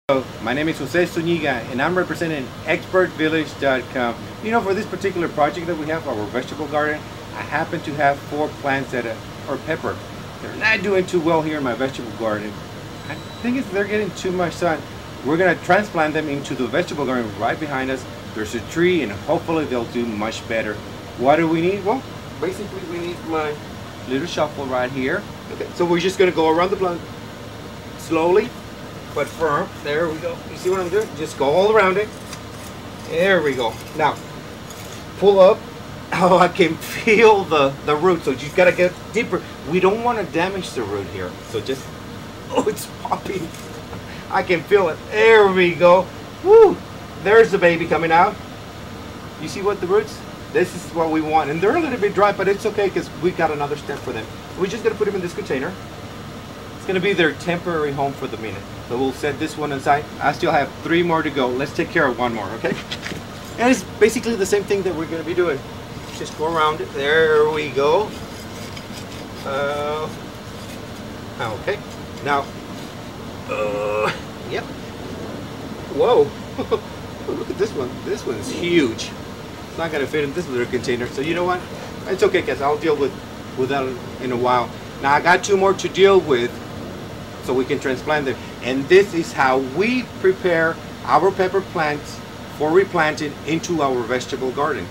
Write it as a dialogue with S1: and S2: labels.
S1: Hello, my name is Jose Zuniga and I'm representing expertvillage.com. You know, for this particular project that we have, our vegetable garden, I happen to have 4 plants that are pepper. They're not doing too well here in my vegetable garden. I think they're getting too much sun. We're going to transplant them into the vegetable garden right behind us. There's a tree and hopefully they'll do much better. What do we need? Well, basically we need my little shovel right here. Okay, so we're just going to go around the plant slowly but firm. There we go. You see what I'm doing? Just go all around it. There we go. Now, pull up. Oh, I can feel the root, so you gotta get deeper. We don't want to damage the root here. So just, oh, it's popping. I can feel it. There we go. Woo! There's the baby coming out. You see what the roots? This is what we want. And they're a little bit dry, but it's okay because we got another step for them. We're just gonna put them in this container. It's gonna be their temporary home for the minute. So we'll set this one aside. I still have 3 more to go. Let's take care of 1 more, okay? And it's basically the same thing that we're gonna be doing. Just go around it. There we go. Okay. Now, yep. Whoa. Look at this one. This one's huge. It's not gonna fit in this little container. So you know what? It's okay, guys. I'll deal with that in a while. Now I got 2 more to deal with, so we can transplant them. And this is how we prepare our pepper plants for replanting into our vegetable garden.